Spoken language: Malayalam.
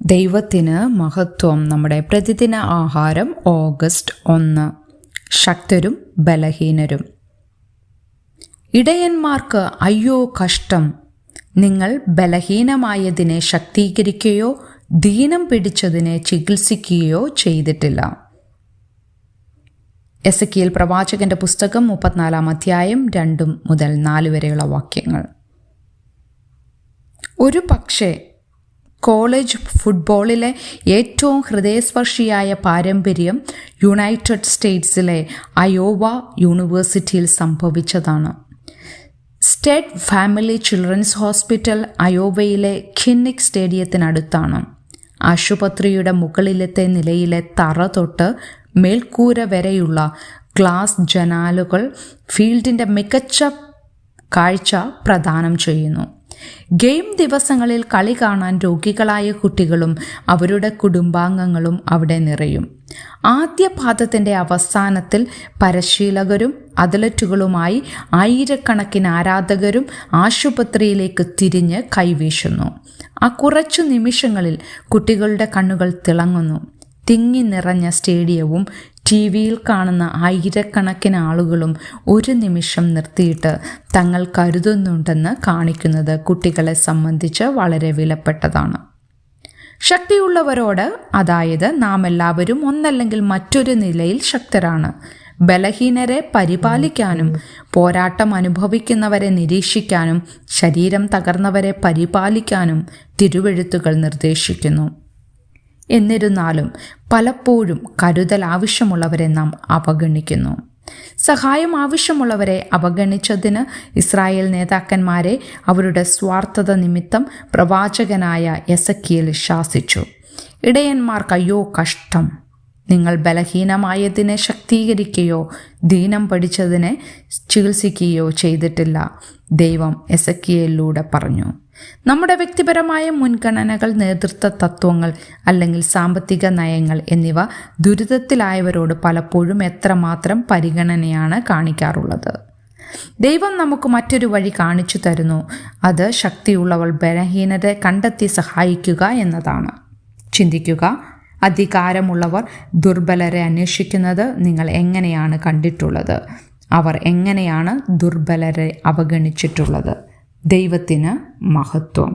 ദൈവത്തിന് മഹത്വം. നമ്മുടെ പ്രതിദിന ആഹാരം ഓഗസ്റ്റ് 1. ശക്തരും ബലഹീനരും. ഇടയന്മാർക്ക് അയ്യോ കഷ്ടം! നിങ്ങൾ ബലഹീനമായതിനെ ശക്തീകരിക്കുകയോ ദീനം പിടിച്ചതിനെ ചികിത്സിക്കുകയോ ചെയ്തിട്ടില്ല. എസെക്കിയേൽ പ്രവാചകന്റെ പുസ്തകം 34 അധ്യായം 2 മുതൽ 4 വരെയുള്ള വാക്യങ്ങൾ. ഒരു പക്ഷേ കോളേജ് ഫുട്ബോളിലെ ഏറ്റവും ഹൃദയസ്പർശിയായ പാരമ്പര്യം യുണൈറ്റഡ് സ്റ്റേറ്റ്സിലെ അയോവ യൂണിവേഴ്സിറ്റിയിൽ സംഭവിച്ചതാണ്. സ്റ്റേറ്റ് ഫാമിലി ചിൽഡ്രൻസ് ഹോസ്പിറ്റൽ അയോവയിലെ കിന്നിക് സ്റ്റേഡിയത്തിനടുത്താണ്. ആശുപത്രിയുടെ മുകളിലത്തെ നിലയിലെ തറ തൊട്ട് മേൽക്കൂര വരെയുള്ള ഗ്ലാസ് ജനാലുകൾ ഫീൽഡിൻ്റെ മികച്ച കാഴ്ച പ്രദാനം ചെയ്യുന്നു. ഗെയിം ദിവസങ്ങളിൽ കളി കാണാൻ രോഗികളായ കുട്ടികളും അവരുടെ കുടുംബാംഗങ്ങളും അവിടെ നിറയും. ആദ്യ പാദത്തിൻ്റെ അവസാനത്തിൽ പരിശീലകരും അത്ലറ്റുകളുമായി ആയിരക്കണക്കിന് ആരാധകരും ആശുപത്രിയിലേക്ക് തിരിഞ്ഞ് കൈവീശുന്നു. ആ കുറച്ചു നിമിഷങ്ങളിൽ കുട്ടികളുടെ കണ്ണുകൾ തിളങ്ങുന്നു. തിങ്ങി നിറഞ്ഞ സ്റ്റേഡിയവും ടിവിയിൽ കാണുന്ന ആയിരക്കണക്കിന് ആളുകളും ഒരു നിമിഷം നിർത്തിയിട്ട് തങ്ങൾ കരുതുന്നുണ്ടെന്ന് കാണിക്കുന്നത് കുട്ടികളെ സംബന്ധിച്ച് വളരെ വിലപ്പെട്ടതാണ്. ശക്തിയുള്ളവരോട്, അതായത് നാം എല്ലാവരും ഒന്നല്ലെങ്കിൽ മറ്റൊരു നിലയിൽ ശക്തരാണ്. ബലഹീനരെ പരിപാലിക്കാനും പോരാട്ടം അനുഭവിക്കുന്നവരെ നിരീക്ഷിക്കാനും ശരീരം തകർന്നവരെ പരിപാലിക്കാനും തിരുവെഴുത്തുകൾ നിർദ്ദേശിക്കുന്നു. എന്നിരുന്നാലും പലപ്പോഴും കരുതൽ ആവശ്യമുള്ളവരെ നാം അവഗണിക്കുന്നു. സഹായം ആവശ്യമുള്ളവരെ അവഗണിച്ചതിന് ഇസ്രായേൽ നേതാക്കന്മാരെ അവരുടെ സ്വാർത്ഥത നിമിത്തം പ്രവാചകനായ എസെക്കിയേൽ ശാസിച്ചു. ഇടയന്മാർക്ക് അയ്യോ കഷ്ടം! നിങ്ങൾ ബലഹീനമായതിനെ ശക്തീകരിക്കുകയോ ദീനം പഠിച്ചതിനെ ചികിത്സിക്കുകയോ ചെയ്തിട്ടില്ല. ദൈവം എസെക്കിയേലിലൂടെ പറഞ്ഞു. നമ്മുടെ വ്യക്തിപരമായ മുൻഗണനകൾ, നേതൃത്വ തത്വങ്ങൾ അല്ലെങ്കിൽ സാമ്പത്തിക നയങ്ങൾ എന്നിവ ദുരിതത്തിലായവരോട് പലപ്പോഴും എത്രമാത്രം പരിഗണനയാണ് കാണിക്കാറുള്ളത്. ദൈവം നമുക്ക് മറ്റൊരു വഴി കാണിച്ചു തരുന്നു. അത് ശക്തിയുള്ളവൾ ബലഹീനരെ കണ്ടെത്തി സഹായിക്കുക എന്നതാണ്. ചിന്തിക്കുക, അധികാരമുള്ളവർ ദുർബലരെ അന്വേഷിക്കുന്നത് നിങ്ങൾ എങ്ങനെയാണ് കണ്ടിട്ടുള്ളത്? അവർ എങ്ങനെയാണ് ദുർബലരെ അവഗണിച്ചിട്ടുള്ളത്? ദൈവത്തിന് മഹത്വം.